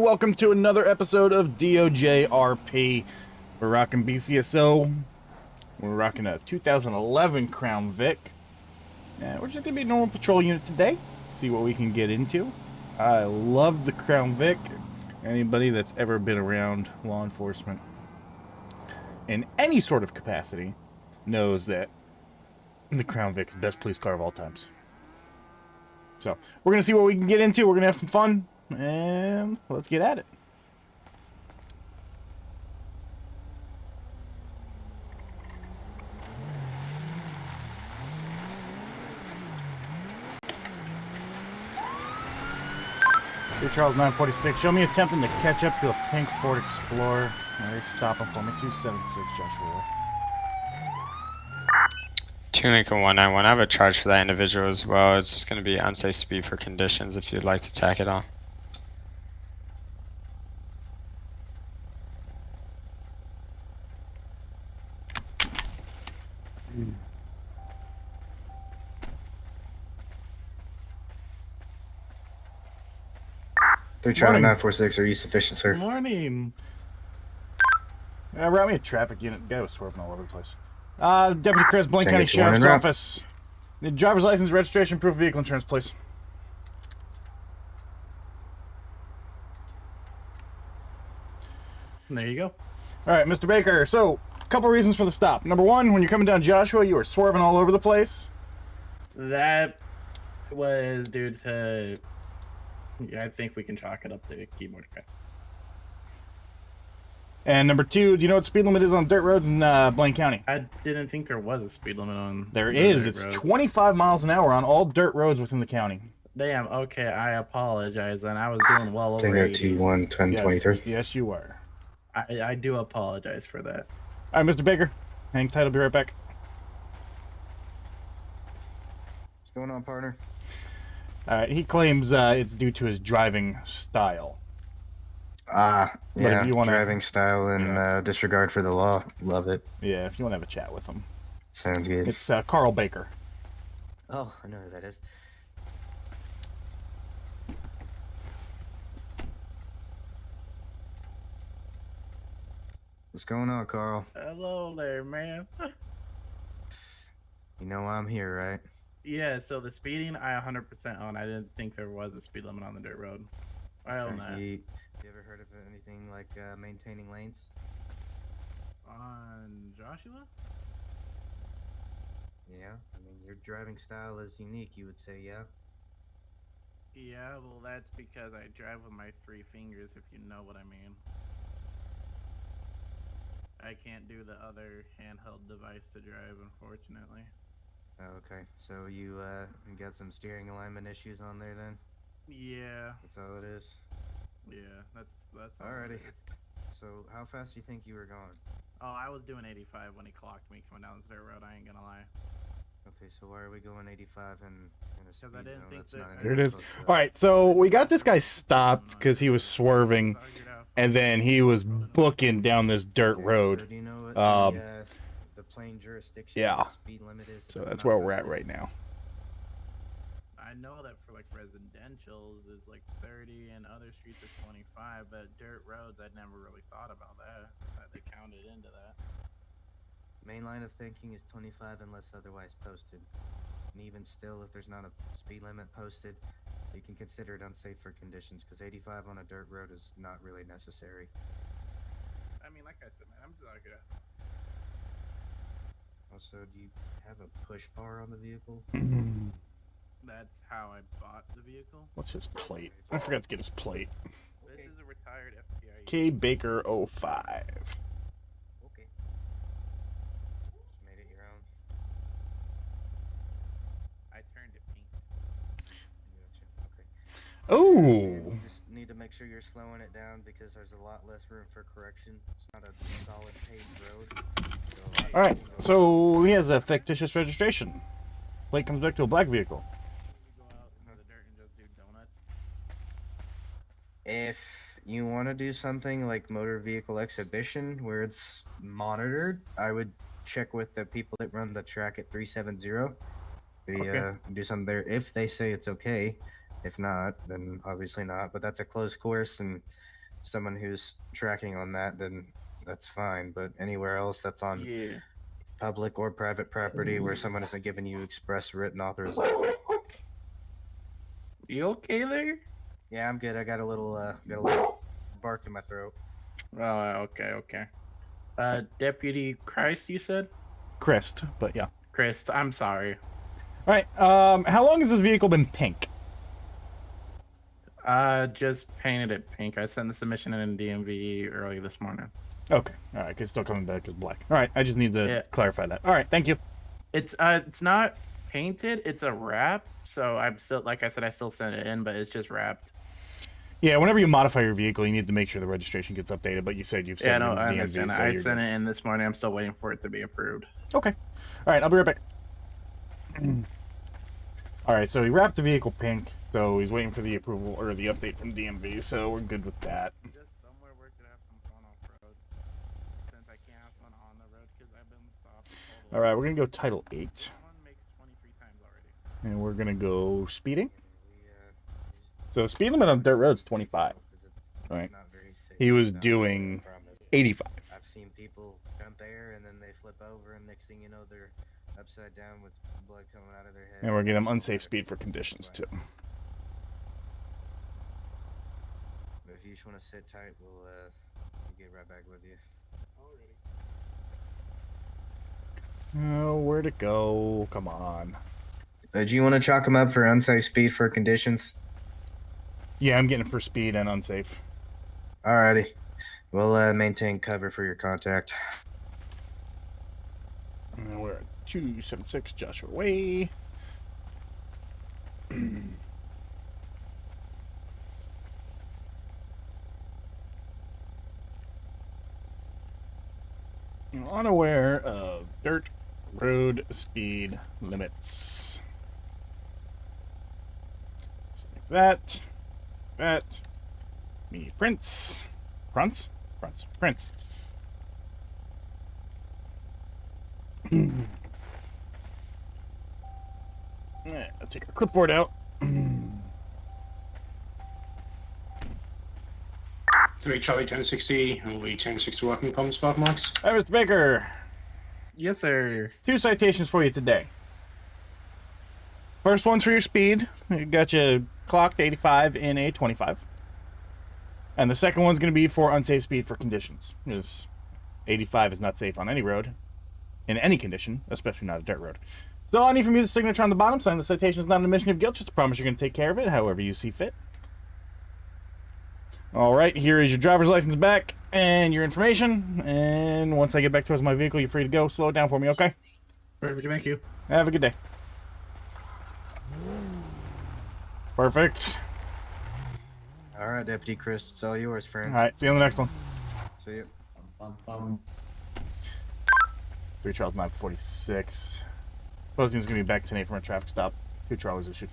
welcome to another episode of DOJRP. We're rocking BCSO. We're rocking a 2011 Crown Vic. And we're just going to be a normal patrol unit today. See what we can get into. I love the Crown Vic. Anybody that's ever been around law enforcement in any sort of capacity knows that the Crown Vic is the best police car of all times. So, we're going to see what we can get into. We're going to have some fun. And let's get at it. Dear Charles 946, show me attempting to catch up to a pink Ford Explorer. Alright, stop him for me. 276 Joshua. 2 Lincoln 191. I have a charge for that individual as well. It's just going to be unsafe speed for conditions if you'd like to tack it on. They're trying 946. Are you sufficient, sir? Morning. Route me a traffic unit. Guy was swerving all over the place. Deputy Chris, Blaine County Sheriff's Office. The driver's license, registration, proof of vehicle insurance, please. There you go. All right, Mr. Baker. So, a couple reasons for the stop. Number one, when you're coming down Joshua, you were swerving all over the place. That was due to... Yeah, I think we can chalk it up to keyboard crack. And number two, do you know what speed limit is on dirt roads in Blaine County? I didn't think there was a speed limit on... There is. It's 25 miles an hour on all dirt roads within the county. Damn, okay, I apologize, and I was doing well over Tango 80. 21 1023. Yes, you were. I do apologize for that. All right, Mr. Baker. Hang tight, I'll be right back. What's going on, partner? He claims it's due to his driving style. Yeah, if you wanna, driving style and disregard for the law. Love it. Yeah, if you want to have a chat with him. Sounds good. It's Carl Baker. Oh, I know who that is. What's going on, Carl? Hello there, man. You know I'm here, right? Yeah, so the speeding, I 100% own. I didn't think there was a speed limit on the dirt road. I own that. You ever heard of anything like maintaining lanes? On Joshua? Yeah, I mean, your driving style is unique, you would say, yeah? Yeah, well, that's because I drive with my 3 fingers, if you know what I mean. I can't do the other handheld device to drive, unfortunately. Oh, okay, so you got some steering alignment issues on there then? Yeah. That's all it is? Yeah, that's all. Alrighty. So, how fast do you think you were going? Oh, I was doing 85 when he clocked me coming down this dirt road, I ain't gonna lie. Okay, so why are we going 85 in a speed I didn't zone? think That's that- not There it is. close to that. All right, so we got this guy stopped because he was swerving, and then he was booking down this dirt Okay, road. So do you know what the plain jurisdiction yeah. of the speed limit is? So It's that's not where we're at posted. right now. I know that for like residentials is like 30 and other streets are 25, but dirt roads, I'd never really thought about that they counted into that. Main line of thinking is 25 unless otherwise posted. And even still, if there's not a speed limit posted, you can consider it unsafe for conditions because 85 on a dirt road is not really necessary. I mean, like I said, man, I'm just like, Also, do you have a push bar on the vehicle? that's how I bought the vehicle. What's his plate? I forgot to get his plate. This is a retired FBI. K Baker 05. Okay. Just made it your own. I turned it pink. Gotcha. Okay. Oh. You just need to make sure you're slowing it down because there's a lot less room for correction. It's not a solid paved road. So All right, so he has a fictitious registration. Plate comes back to a black vehicle. We go out into the dirt and just do donuts. if you want to do something like motor vehicle exhibition where it's monitored, I would check with the people that run the track at 370. Do something there if they say it's okay. If not, then obviously not. But that's a closed course, and someone who's tracking on that, then that's fine. But anywhere else that's on Yeah. public or private property where someone hasn't given you express written authorization. You okay there? Yeah, I'm good. I got a little bark in my throat. Oh, okay. Deputy Christ, you said? Christ, but yeah. Christ, I'm sorry. All right. How long has this vehicle been pink? Just painted it pink. I sent the submission in DMV early this morning. Okay. All right. It's still coming back as black. All right. I just need to Yeah. clarify that. All right. Thank you. It's not painted. It's a wrap. So I'm still, like I said, I still sent it in, but it's just wrapped. Yeah. Whenever you modify your vehicle, you need to make sure the registration gets updated. But you said you've Yeah, sent no, it I into understand. DMV, so I you're sent good. it in this morning. I'm still waiting for it to be approved. Okay. All right. I'll be right back. All right. So he wrapped the vehicle pink. So he's waiting for the approval or the update from DMV. So we're good with that. Just somewhere where it could have some fun off road, since I can't have fun on the road because I've been stopped. All right. We're gonna go Title 8, Someone makes 23 times already. and we're gonna go speeding. We, So speed limit on dirt roads 25. it's Right. not very safe. He was No, I doing promise. 85. I've seen people jump air and then they flip over, and next thing you know, they're upside down with blood coming out of their head. And we're getting unsafe speed for conditions too. But if you just want to sit tight, we'll get right back with you. Oh, where'd it go? Come on. Do you want to chalk them up for unsafe speed for conditions? Yeah, I'm getting for speed and unsafe. Alrighty. We'll maintain cover for your contact. And we're at 276 Joshua Way. Unaware of dirt road speed limits. Just like that. That. Me, Prince. Prince? Prince. Yeah, let's take our clipboard out. 3 Charlie 1060, and we'll be 1060 working comms, 5 mics. Hi, Mr. Baker. Yes, sir. 2 citations for you today. First one's for your speed. You got you clocked 85 in a 25. And the second one's going to be for unsafe speed for conditions. Because 85 is not safe on any road, in any condition, especially not a dirt road. So all I need from you is a signature on the bottom, saying the citation is not an admission of guilt, just a promise you're going to take care of it however you see fit. All right, here is your driver's license back and your information. And once I get back towards my vehicle, you're free to go. Slow it down for me, okay? Perfect. Thank you. Have a good day. Perfect. All right, Deputy Chris, it's all yours, friend. All right, see you on the next one. See you. 3 Charles 946. Posting is going to be back tonight from a traffic stop. 2 Charlies issued.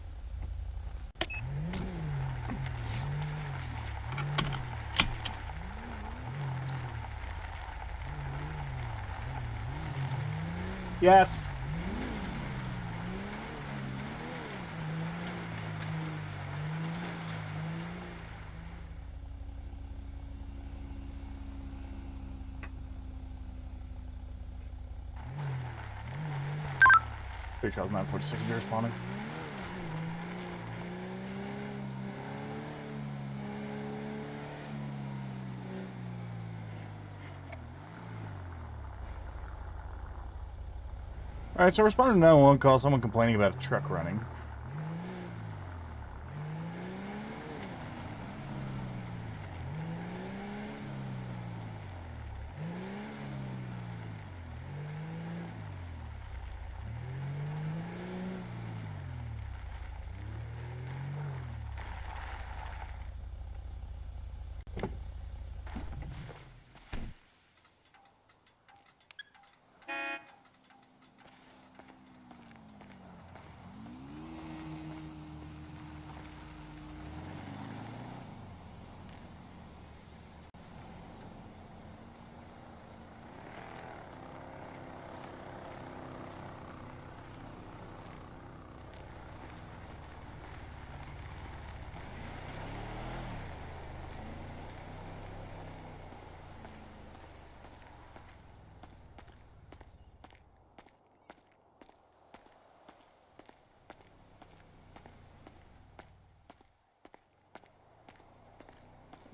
Yes. Three Charles 946 is responding. Alright, so responding to 911 call, someone complaining about a truck running.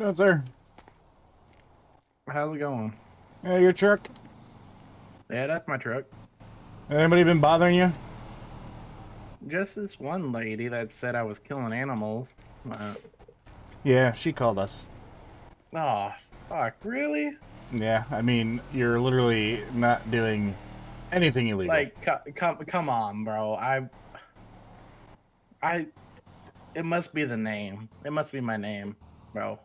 No, sir. How's it going? Yeah, your truck. Yeah, that's my truck. Anybody been bothering you? Just this one lady that said I was killing animals. Yeah, she called us. Oh, fuck, really? Yeah, I mean, you're literally not doing anything illegal. Like, come on, bro. It must be the name. It must be my name, bro.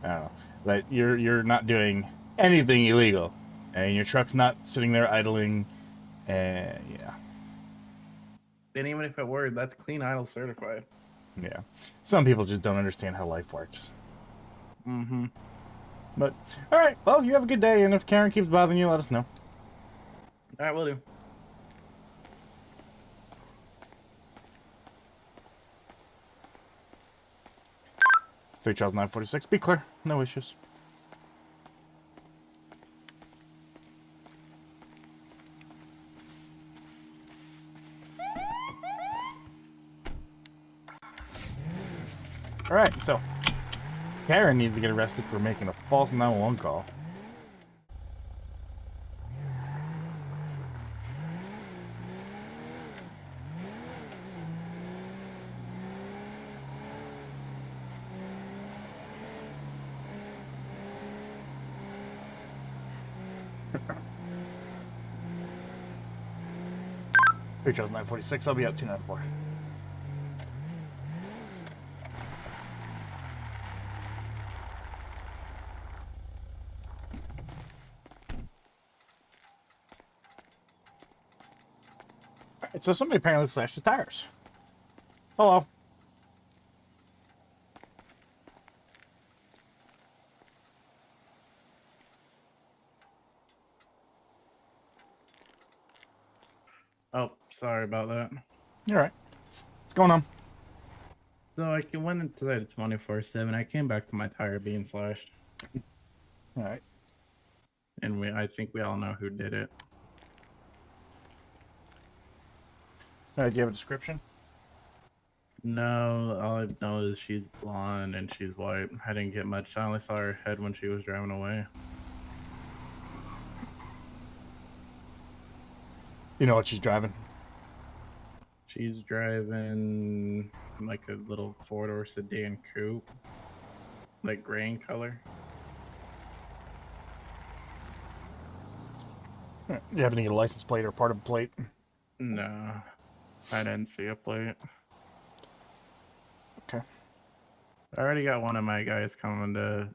I don't know. But you're not doing anything illegal. And your truck's not sitting there idling. And yeah. And even if it were, that's clean idle certified. Yeah. Some people just don't understand how life works. Mm-hmm. But, alright, well, you have a good day, and if Karen keeps bothering you, let us know. All right, will do. Three Charles 946, be clear, no issues. Alright, so Karen needs to get arrested for making a false 911 call. Three Charles 946, I'll be out 294. Alright, so somebody apparently slashed his tires. Hello. Oh, sorry about that. You're right. What's going on? So I went inside 24/7. I came back to my tire being slashed, Alright. and I think we all know who did it. Alright, do you have a description? No, all I know is she's blonde and she's white. I didn't get much. I only saw her head when she was driving away. You know what she's driving? She's driving like a little four-door sedan coupe, like gray in color. You happen to get a license plate or part of a plate? No, I didn't see a plate. Okay. I already got one of my guys coming to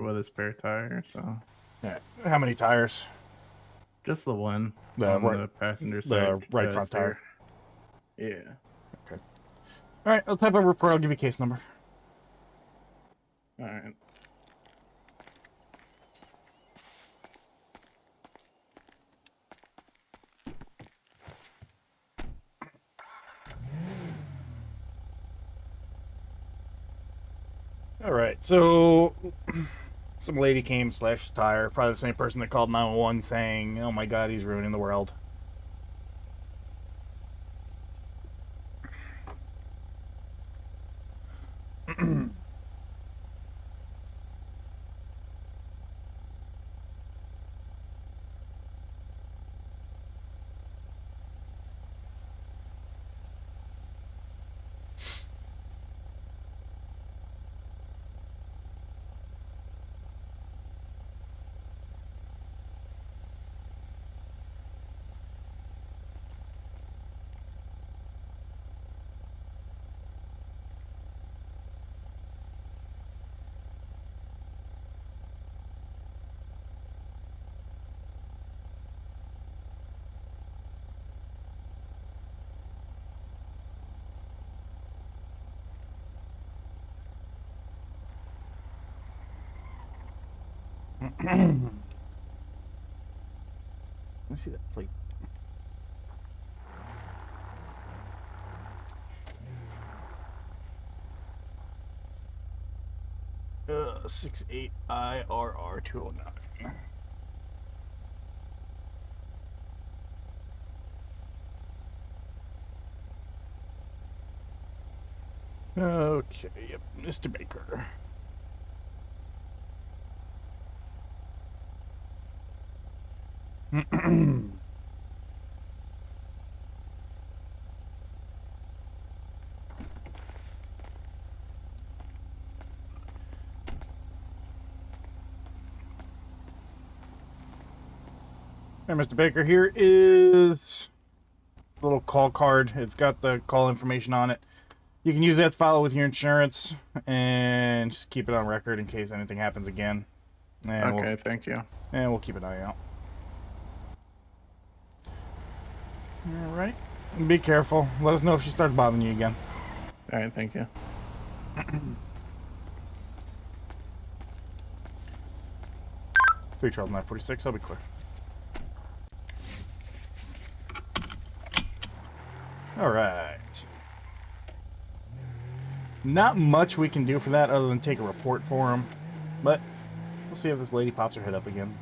with a spare tire, so Alright. How many tires? just the one The on right- the passenger the side. right front tire. Yeah. Okay. Alright, let's type up a report. I'll give you a case number. All right. Alright, so some lady came, slashed his tire. Probably the same person that called 911 saying, oh my god, he's ruining the world. Let's see that plate. 68 IRR 209. Okay, yep, Mr. Baker. Hey, Mr. Baker, here is a little call card. It's got the call information on it. You can use that to file it with your insurance and just keep it on record in case anything happens again. And Okay, thank you. we'll keep an eye out. All right. Be careful. Let us know if she starts bothering you again. All right, thank you. 312-946, I'll be clear. All right. Not much we can do for that other than take a report for him, but we'll see if this lady pops her head up again.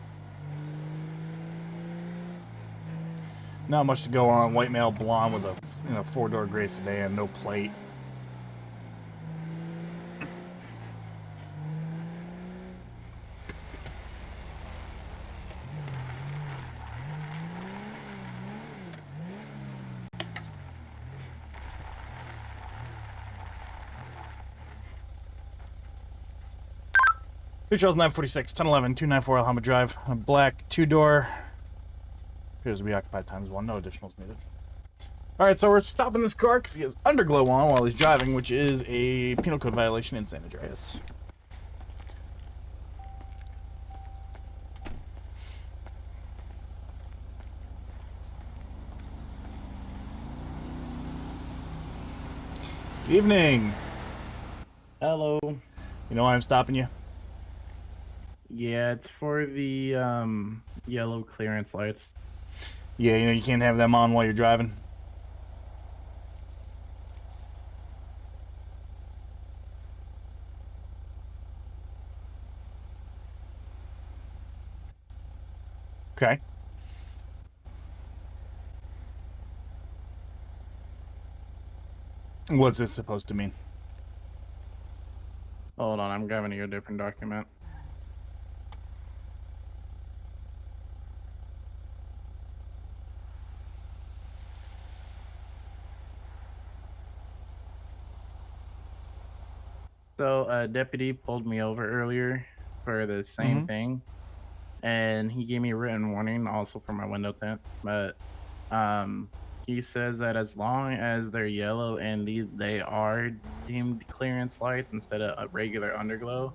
Not much to go on. White male blonde with a four-door gray sedan, no plate. Charles 946, 1011, 294 Alhambra Drive. A black two-door. Appears to be occupied times 1. No additionals needed. Alright, so we're stopping this car because he has underglow on while he's driving, which is a penal code violation in San Andreas. Good evening. Hello. You know why I'm stopping you? Yeah, it's for the yellow clearance lights. Yeah, you can't have them on while you're driving. Okay. What's this supposed to mean? Hold on, I'm grabbing you a different document. So a deputy pulled me over earlier for the same thing, and he gave me a written warning also for my window tint. But he says that as long as they're yellow and they are deemed clearance lights instead of a regular underglow.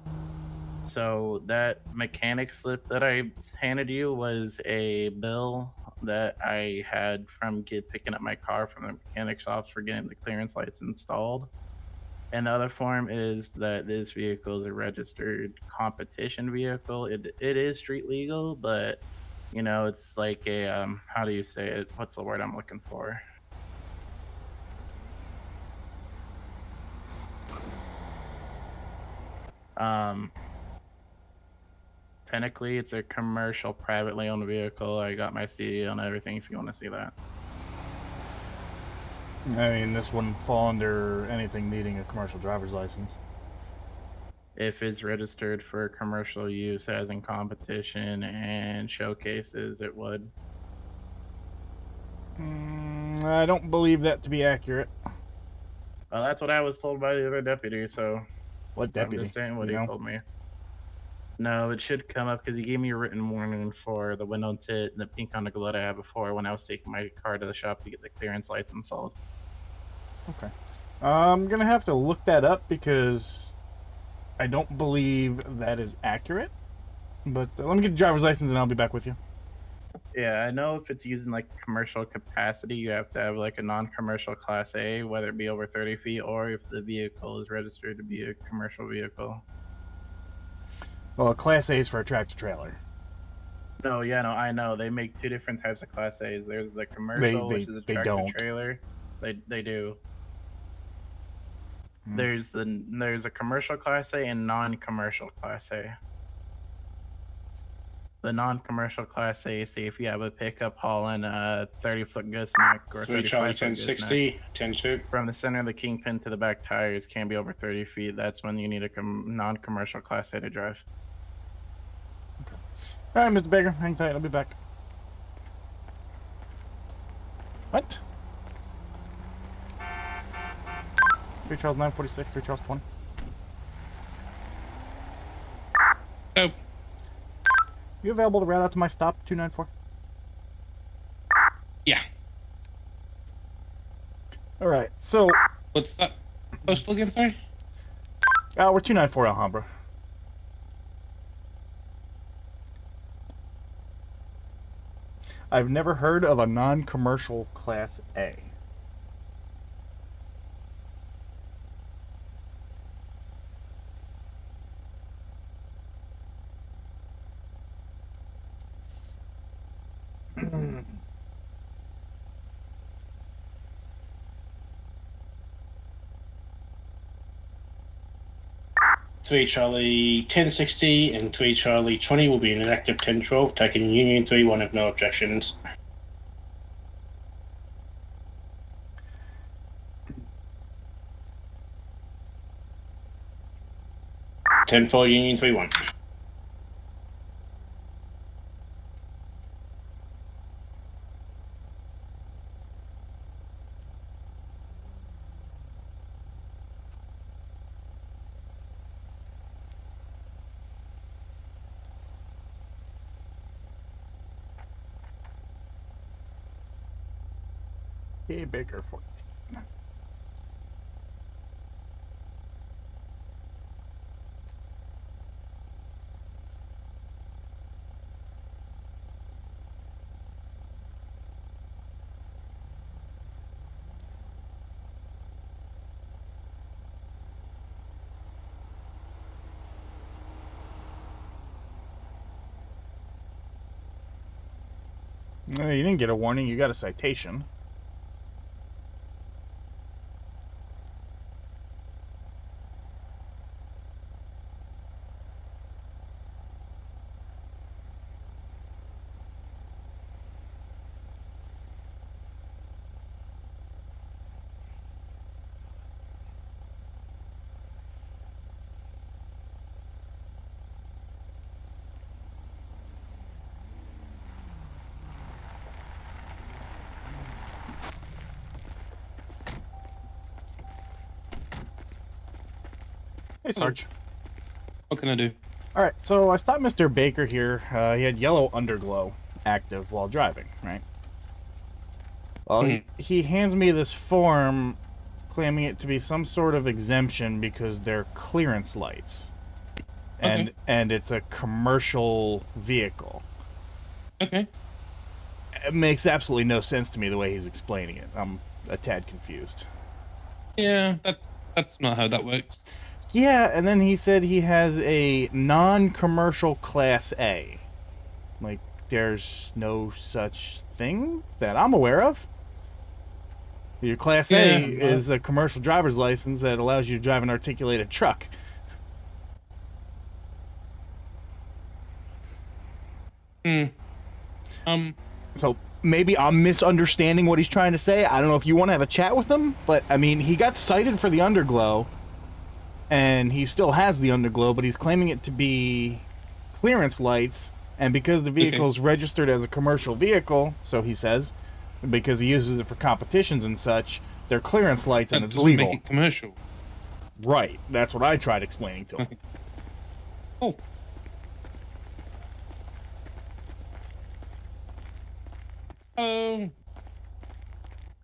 So that mechanic slip that I handed you was a bill that I had from picking up my car from the mechanic shops for getting the clearance lights installed. And the other form is that this vehicle is a registered competition vehicle. It is street legal, but it's like a how do you say it? What's the word I'm looking for? Technically, it's a commercial, privately owned vehicle. I got my CD on everything. If you want to see that. I mean, this wouldn't fall under anything needing a commercial driver's license. If it's registered for commercial use as in competition and showcases, it would. I don't believe that to be accurate. Well, that's what I was told by the other deputy, so What deputy? I'm just saying what he told me. No, it should come up because he gave me a written warning for the window tint and the pink underglow I had before when I was taking my car to the shop to get the clearance lights installed. Okay. I'm going to have to look that up because I don't believe that is accurate. But let me get a driver's license and I'll be back with you. Yeah, I know if it's using like commercial capacity, you have to have like a non-commercial class A, whether it be over 30 feet or if the vehicle is registered to be a commercial vehicle. Well, Class A is for a tractor trailer. No, yeah, no, I know. They make two different types of Class A's. There's the commercial, which is a tractor trailer. They do. There's a commercial Class A and non-commercial Class A. The non-commercial Class A, say if you have a pickup hauling a 30-foot gooseneck or 3 Charlie 35-foot 1060, 10-2. from the center of the kingpin to the back tires can't be over 30 feet. That's when you need a non-commercial Class A to drive. Okay. All right, Mr. Baker, hang tight. I'll be back. What? 3 Charles 946, 3 Charles 20. Oh, You available to route out to my stop, 294? yeah. Alright, so, What's that postal again, sorry? we're 294 Alhambra. I've never heard of a non-commercial Class A. Three Charlie 1060 and 3 Charlie 20 will be in an active 1012, taking Union 3-1 if no objections. Ten for Union 3-1. Hey, Baker 14. No, you didn't get a warning, you got a citation. Hey, Sarge. What can I do? Alright, so I stopped Mr. Baker here. He had yellow underglow active while driving, right? Well, he hands me this form claiming it to be some sort of exemption because they're clearance lights. And and it's a commercial vehicle. Okay. It makes absolutely no sense to me the way he's explaining it. I'm a tad confused. Yeah, that's not how that works. Yeah, and then he said he has a non-commercial Class A. Like, there's no such thing that I'm aware of. Your Class A is a commercial driver's license that allows you to drive an articulated truck. So maybe I'm misunderstanding what he's trying to say. I don't know if you want to have a chat with him, but I mean, he got cited for the underglow, and he still has the underglow, but he's claiming it to be clearance lights, and because the vehicle's registered as a commercial vehicle, so he says, because he uses it for competitions and such, they're clearance lights and it's legal. Make it commercial. Right, that's what I tried explaining to him. Oh. Hello.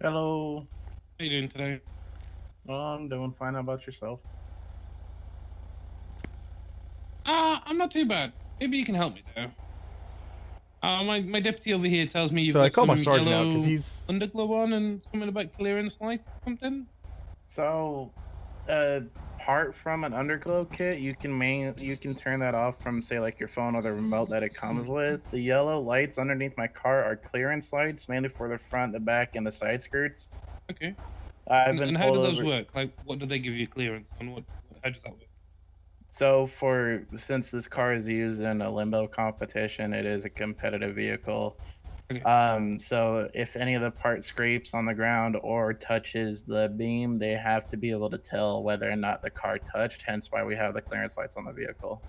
Hello. How you doing today? Oh, I'm doing fine. How about yourself? I'm not too bad. Maybe you can help me though. My deputy over here tells me you've So I got call my some sergeant out yellow because he's... underglow on and something about clearance lights or something. So, apart from an underglow kit, you can turn that off from, say, like your phone or the remote that it comes with. The yellow lights underneath my car are clearance lights, mainly for the front, the back, and the side skirts. Okay. I've been And how do pulled those over. work? Like, what do they give you clearance on? How does that work? So since this car is used in a limbo competition, it is a competitive vehicle. Okay. So if any of the part scrapes on the ground or touches the beam, they have to be able to tell whether or not the car touched, hence why we have the clearance lights on the vehicle.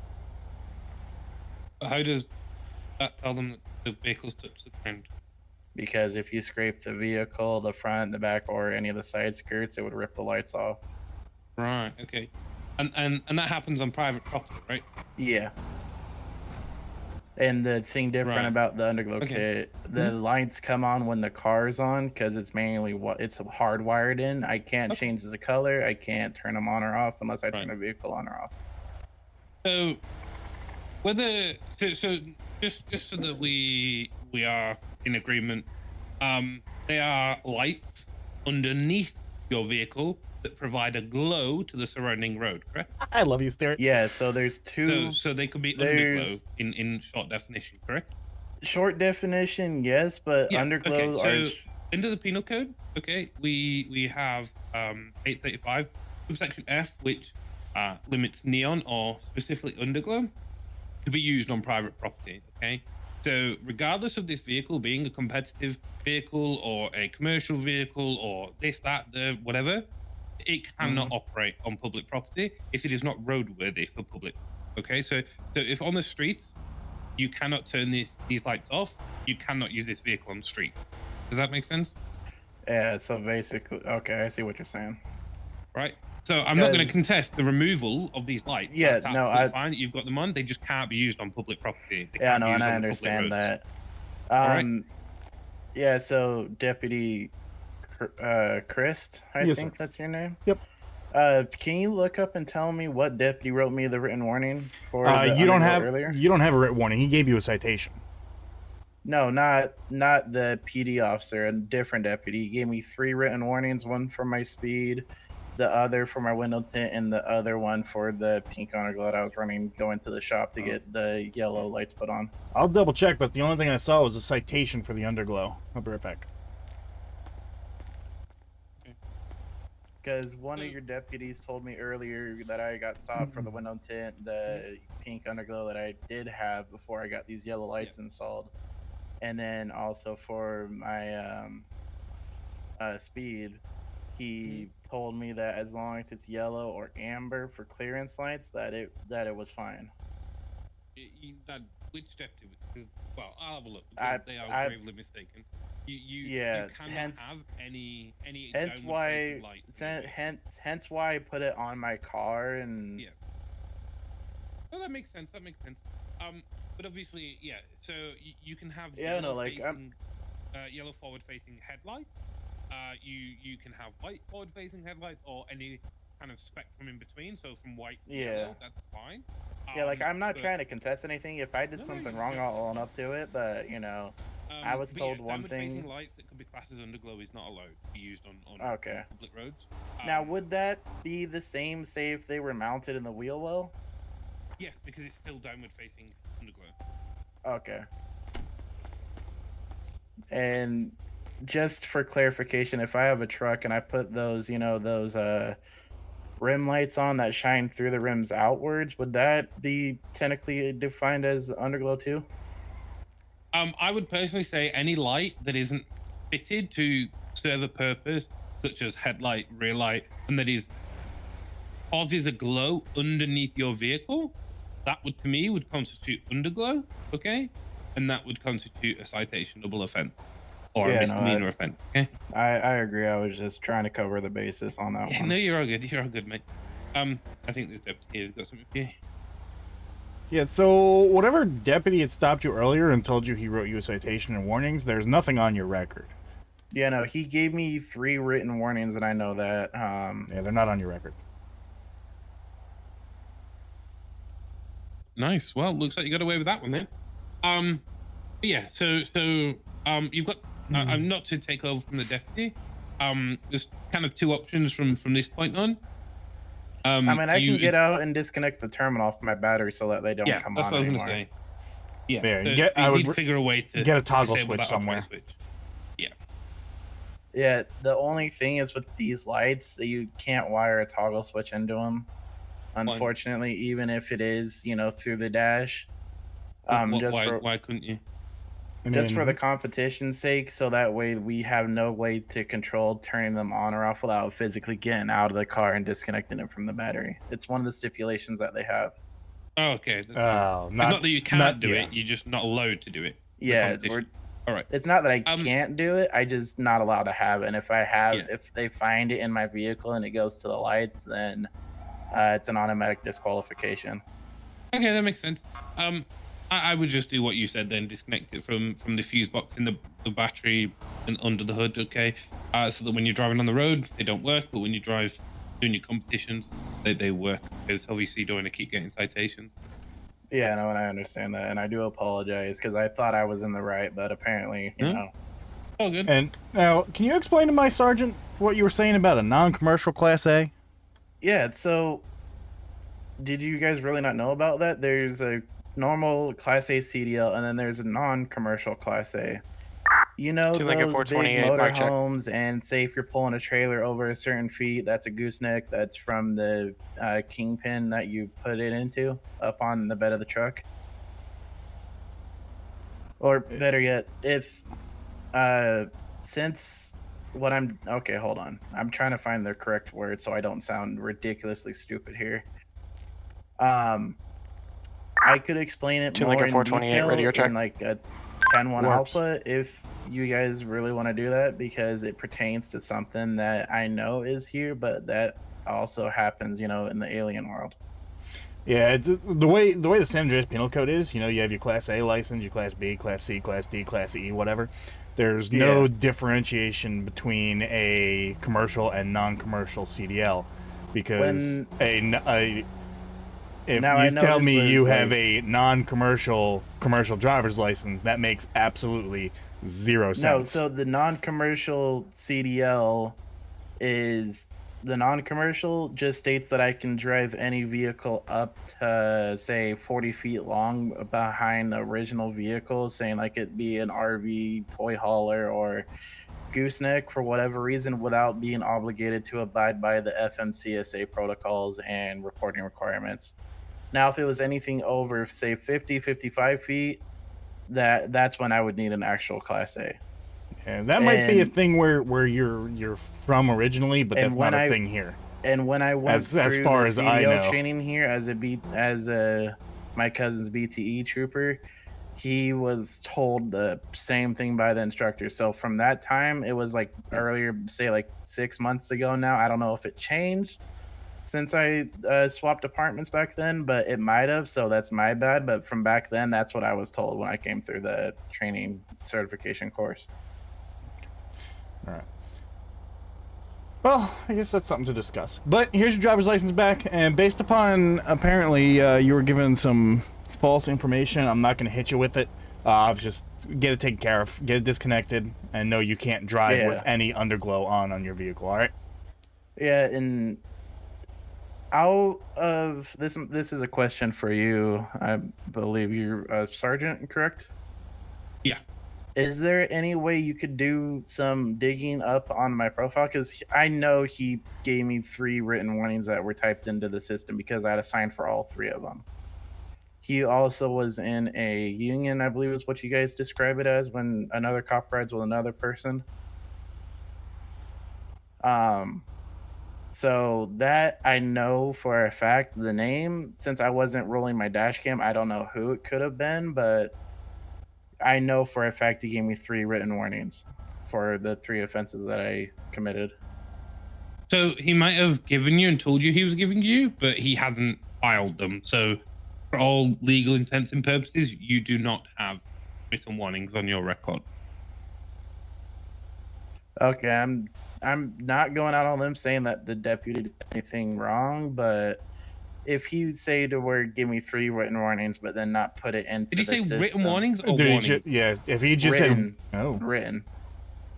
But how does that tell them that the vehicle's touched the ground? because if you scrape the vehicle, the front, the back, or any of the side skirts, it would rip the lights off. Right. Okay. And that happens on private property, right? Yeah. And the thing different Right. about the underglow Okay. kit, the lights come on when the car's on because it's manually what it's hardwired in. I can't Okay. change the color. I can't turn them on or off unless I turn Right. the vehicle on or off. So whether so just so that we are in agreement, there are lights underneath your vehicle that provide a glow to the surrounding road, correct? I love you, Stuart. Yeah, so there's two So they could be underglow there's in short definition, correct? short definition, yes, but Yeah. underglow Okay. are So under the penal code, okay, we have 835 subsection F, which limits neon or specifically underglow to be used on private property. Okay. So regardless of this vehicle being a competitive vehicle or a commercial vehicle or this, that, the whatever, it cannot operate on public property if it is not roadworthy for public. Okay. So if on the streets you cannot turn these lights off, you cannot use this vehicle on the streets. Does that make sense? yeah, so basically okay, I see what you're saying. Right. So I'm not going to Because- contest the removal of these lights. Yeah, That's no, absolutely fine that you've got them on. They just can't be used on public property. They Yeah, can't no, be and used I on the public understand roads. that. Alright. Yeah, so Deputy Christ, I Yes, think sir. that's your name. Yep. Can you look up and tell me what deputy wrote me the written warning for the You don't underglow have earlier? you don't have a written warning. He gave you a citation. No, not the PD officer, a different deputy. He gave me 3 written warnings, one for my speed, the other for my window tint, and the other one for the pink underglow that I was running going to the shop to get the yellow lights put on. I'll double check, but the only thing I saw was a citation for the underglow. I'll be right back. Because one of your deputies told me earlier that I got stopped for the window tint, the pink underglow that I did have before I got these yellow lights installed, and then also for my speed, he told me that as long as it's yellow or amber for clearance lights, that it was fine. Which deputy? Well, I'll have a look. They are I- gravely mistaken. You Yeah, cannot hence- have any Hence downward why, facing lights in your vehicle. hence why I put it on my car and Yeah. Oh, that makes sense. That makes sense. But obviously, yeah. So you can have Yeah, no, like, yellow forward-facing headlights. You can have white forward-facing headlights or any kind of spectrum in between. So from white to Yeah. yellow, that's fine. yeah, like I'm not but, trying to contest anything. If I did No, something you wrong, don't. I'll own up to it. But you know, I was but told yeah, one downward-facing thing. lights that could be classed as underglow is not allowed to be used on Okay. public roads. Now, would that be the same, say, if they were mounted in the wheel well? Yes, because it's still downward-facing underglow. Okay. And just for clarification, if I have a truck and I put those, those rim lights on that shine through the rims outwards, would that be technically defined as underglow too? I would personally say any light that isn't fitted to serve a purpose, such as headlight, rear light, and that causes a glow underneath your vehicle, that would to me would constitute underglow, okay? And that would constitute a citation double offense or Yeah, a no, misdemeanor offense, okay? I agree. I was just trying to cover the basis on that Yeah, one. no, you're all good. You're all good, mate. I think this deputy has got something for you. Yeah, so whatever deputy had stopped you earlier and told you he wrote you a citation and warnings, there's nothing on your record. Yeah, no, he gave me 3 written warnings, and I know that. Yeah, they're not on your record. Nice. Well, looks like you got away with that one then. But yeah. So you've got. I'm not to take over from the deputy. There's kind of 2 options from this point on. I mean, I can get out and disconnect the terminal off my battery so that they don't Yeah, come that's on what I was anymore. gonna say. Yeah. There, So I you would need to figure a way to get a toggle disable switch that operator somewhere. switch. Yeah, the only thing is with these lights, you can't wire a toggle switch into them. Unfortunately, even if it is, through the dash. Why couldn't you? Just for the competition's sake, so that way we have no way to control turning them on or off without physically getting out of the car and disconnecting it from the battery. It's one of the stipulations that they have. Oh, okay. That's fine. Oh, It's not that you can't do yeah. it. You're just not allowed to do it. Yeah, All right. It's not that I Um, can't do it. I just not allowed to have it. And if I have, Yeah. if they find it in my vehicle and it goes to the lights, then it's an automatic disqualification. Okay, that makes sense. I would just do what you said then, disconnect it from the fuse box in the battery and under the hood, okay? So that when you're driving on the road, they don't work, but when you drive doing your competitions, they work, because obviously you don't want to keep getting citations. Yeah, no, and I understand that, and I do apologize because I thought I was in the right, but apparently, you Hmm? know. All good. And now, can you explain to my sergeant what you were saying about a non-commercial Class A? Yeah, so did you guys really not know about that? There's a normal Class A CDL, and then there's a non-commercial Class A. You know 2 Lincoln those big 428, mic check. motorhomes, and say if you're pulling a trailer over a certain feet, that's a gooseneck. That's from the kingpin that you put it into up on the bed of the truck. Or better yet, if since what I'm okay, hold on. I'm trying to find the correct word so I don't sound ridiculously stupid here. I could explain it 2 more Lincoln in 428, detail radio check. in like a 10-1 Works. alpha if you guys really want to do that, because it pertains to something that I know is here, but that also happens, you know, in the alien world. Yeah, it's the way the San Andreas Penal Code is. You know, you have your Class A license, your Class B, Class C, Class D, Class E, whatever. There's no Yeah. differentiation between a commercial and non-commercial CDL, because if Now, I you know tell this me was, you have like- a non-commercial commercial driver's license, that makes absolutely zero No, sense. so the non-commercial CDL is the non-commercial just states that I can drive any vehicle up to say 40 feet long behind the original vehicle, saying like it be an RV, toy hauler, or gooseneck for whatever reason, without being obligated to abide by the FMCSA protocols and reporting requirements. Now, if it was anything over say 50, 55 feet, that's when I would need an actual Class A. And that might be a And- thing where you're from originally, but and that's when not a I- thing here. And when I went As through far the as I CDL know. training here as my cousin's BTE trooper, he was told the same thing by the instructor. So from that time, it was like earlier, say like 6 months ago now. I don't know if it changed since I swapped apartments back then, but it might have. So that's my bad. But from back then, that's what I was told when I came through the training certification course. All right. Well, I guess that's something to discuss. But here's your driver's license back, and based upon apparently you were given some false information, I'm not going to hit you with it. Just get it taken care of, get it disconnected, and know you can't drive with Yeah. any underglow on your vehicle. All right. Yeah, and out of this is a question for you. I believe you're a sergeant, correct? Yeah. Is there any way you could do some digging up on my profile? Because I know he gave me 3 written warnings that were typed into the system because I had a sign for all 3 of them. He also was in a union, I believe is what you guys describe it as, when another cop rides with another person. So that I know for a fact, the name, since I wasn't rolling my dash cam, I don't know who it could have been, but I know for a fact he gave me 3 written warnings for the 3 offenses that I committed. So he might have given you and told you he was giving you, but he hasn't filed them. So for all legal intents and purposes, you do not have written warnings on your record. Okay, I'm not going out on them saying that the deputy did anything wrong, but if he say to where give me 3 written warnings, but then not put it into Did he the say system. written warnings or Dude, warnings? yeah, if he just Written. said, oh, Written.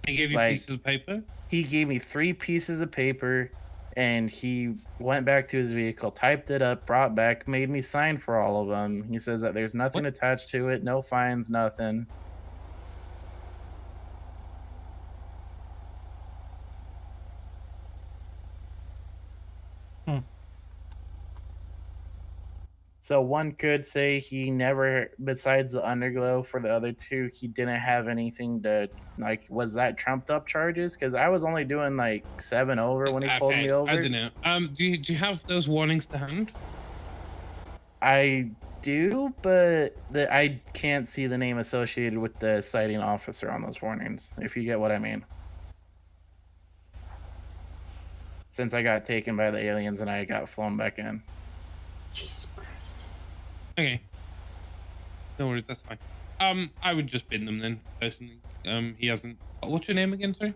He gave you like- pieces of paper? He gave me 3 pieces of paper, and he went back to his vehicle, typed it up, brought back, made me sign for all of them. He says that there's nothing What? attached to it, no fines, nothing. So one could say he never, besides the underglow for the other 2, he didn't have anything to, like, was that trumped up charges? Because I was only doing like 7 over when he pulled me over. I don't know. Do you have those warnings to hand? I do, but I can't see the name associated with the sighting officer on those warnings, if you get what I mean. Since I got taken by the aliens and I got flown back in. Jesus Christ. Okay. No worries, that's fine. I would just bin them then, personally. He hasn't. What's your name again, sorry?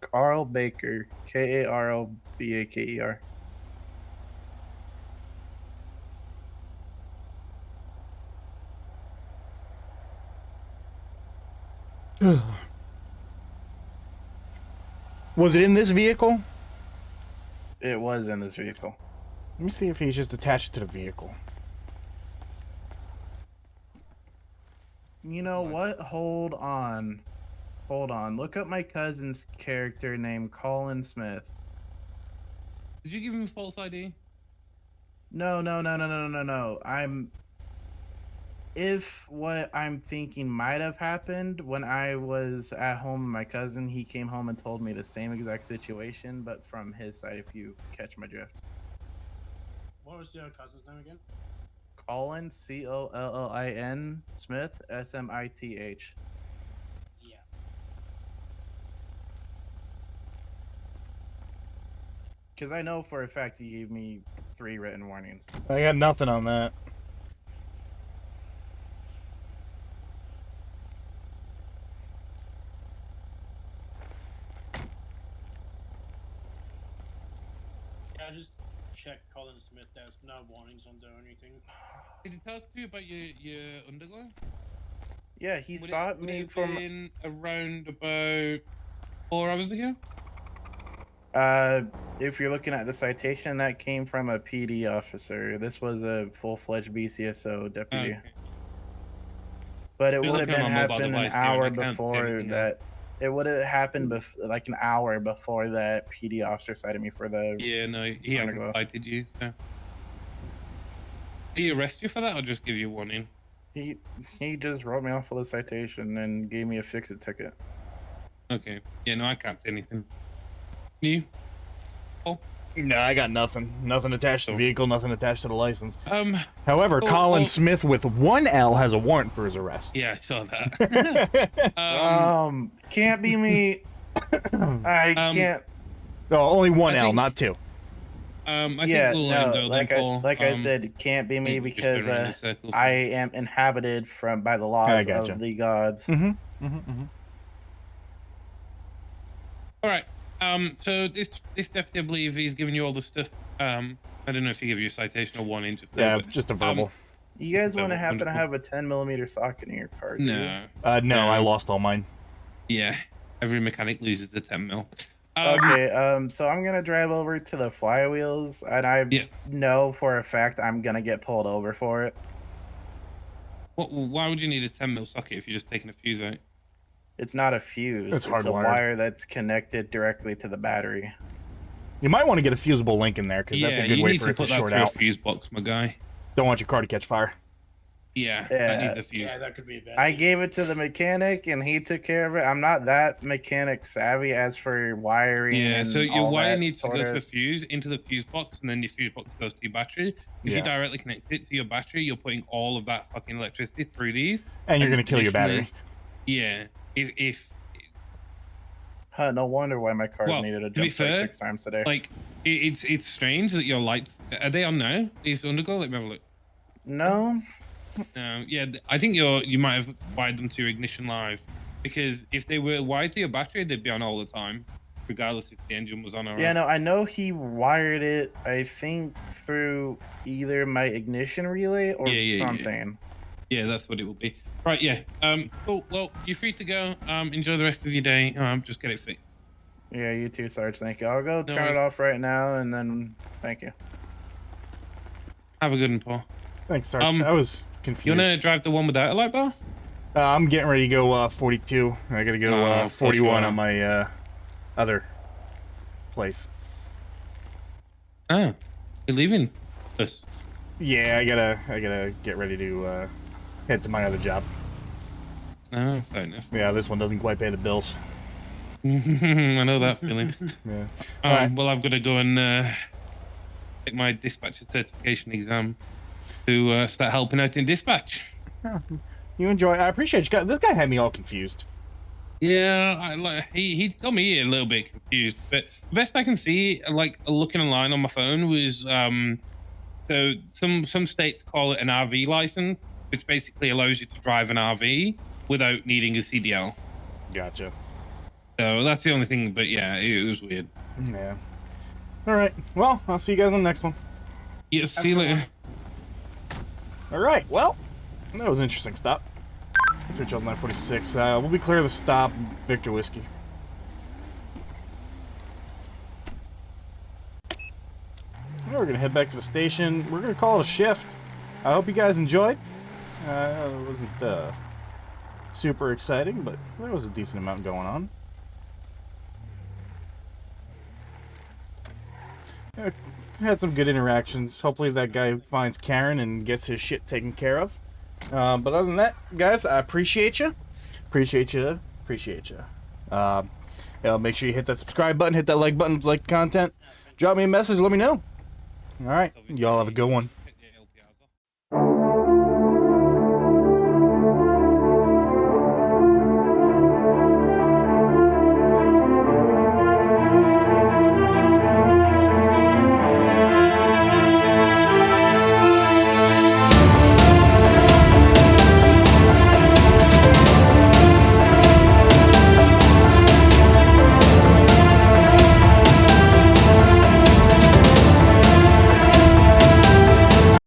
Carl Baker, Karlbaker. Was it in this vehicle? It was in this vehicle. Let me see if he's just attached to the vehicle. You know what? Hold on. Look up my cousin's character named Colin Smith. Did you give him a false ID? No. If what I'm thinking might have happened when I was at home with my cousin, he came home and told me the same exact situation, but from his side, if you catch my drift. What was your cousin's name again? Colin, Collin, Smith, Smith. Yeah. Because I know for a fact he gave me 3 written warnings. I got nothing on that. Yeah, I just checked Colin Smith. There's no warnings on there or anything. Did he talk to you about your underglow? Yeah, he Would stopped would me have from. been around about 4 hours ago? If you're looking at the citation, that came from a PD officer. This was a full-fledged BCSO deputy. Okay. But it He was would have looking been on my mobile happened an device here, and hour I can't see before anything that. else. It would have happened like an hour before that PD officer cited me for the. Yeah, no, he hasn't Underglow. cited you, so. Did he arrest you for that or just give you a warning? He just wrote me off with a citation and gave me a fix-it ticket. Okay. Yeah, no, I can't see anything. You? No, I got nothing. Nothing attached to the vehicle, nothing attached to the license. However, Oh, Colin oh. Smith with 1 L has a warrant for his arrest. Yeah, I saw that. Can't be me. I can't. No, only 1 I L, think- not 2. I Yeah, think we'll let him no. go Like then, I Paul. said, it can't be me think we're just going because around in circles. I am inhabited by the laws gotcha. of the gods. All right. So this deputy, I believe, he's giving you all the stuff. I don't know if he gave you a citation or warning. Just Yeah, but, just a verbal. You guys want to happen to wonderful. have a 10mm socket in your car? do you? No. No, I lost all mine. Yeah. Every mechanic loses the 10 mil. Okay, so I'm gonna drive over to the flywheels, and I know for a fact I'm gonna get pulled over for it. Why would you need a 10 mil socket if you're just taking a fuse out? It's not a fuse. It's a hardwired. wire that's connected directly to the battery. You might want to get a fusible link in there, because that's a good you way need for to it to put that short through out. a fuse box, my guy. Don't want your car to catch fire. Yeah, Yeah. that needs a fuse. Yeah, that could be a bad. I gave it to the mechanic, and he took care of it. I'm not that mechanic savvy as for wiring. Yeah, and so your all wire that needs to go sort to the of- fuse, into the fuse box, and then your fuse box goes to your battery. If Yeah. you directly connect it to your battery, you're putting all of that fucking electricity through these. And you're going to kill your battery. Yeah. If Huh, no wonder why my car's Well, needed a to be jump start fair, 6 times today. like it's strange that your lights are they on now? These underglow? Let me have a look. No, Yeah, I think you might have wired them to your ignition live, because if they were wired to your battery, they'd be on all the time, regardless if the engine was on or yeah, off. no, I know he wired it, I think, through either my ignition relay or Yeah. something. Yeah, that's what it will be. Right, yeah. Cool. Well, you're free to go. Enjoy the rest of your day. Just get it fixed. Yeah, you too, Sarge. Thank you. I'll go turn worries. it off right now, and then thank you. Have a good one, Paul. Thanks, Sarge. I was confused. You wanna drive the one without a light bar? I'm getting ready to go 42. I got to go 41 sure. on my other place. Oh, you're leaving us. Yeah, I gotta get ready to head to my other job. Oh, fair enough. Yeah, this one doesn't quite pay the bills. I know that feeling. Yeah. Alright. Well, I've got to go and take my dispatcher certification exam. to start helping out in dispatch. You enjoy. I appreciate you. This guy had me all confused. Yeah, he got me a little bit confused, but the best I can see, like looking online on my phone, was so some states call it an RV license, which basically allows you to drive an RV without needing a CDL. Gotcha. So that's the only thing, but yeah, it was weird. Yeah. All right. Well, I'll see you guys on the next one. Yeah, see you later. All right. Well, that was an interesting stop. 946. We'll be clear of the stop, Victor Whiskey. Now we're gonna head back to the station. We're gonna call it a shift. I hope you guys enjoyed. It wasn't super exciting, but there was a decent amount going on. Had some good interactions. Hopefully that guy finds Karen and gets his shit taken care of. But other than that, guys, I appreciate you. Appreciate you. Make sure you hit that subscribe button, hit that like button if you like the content. Drop me a message, let me know. All right, y'all have a good one.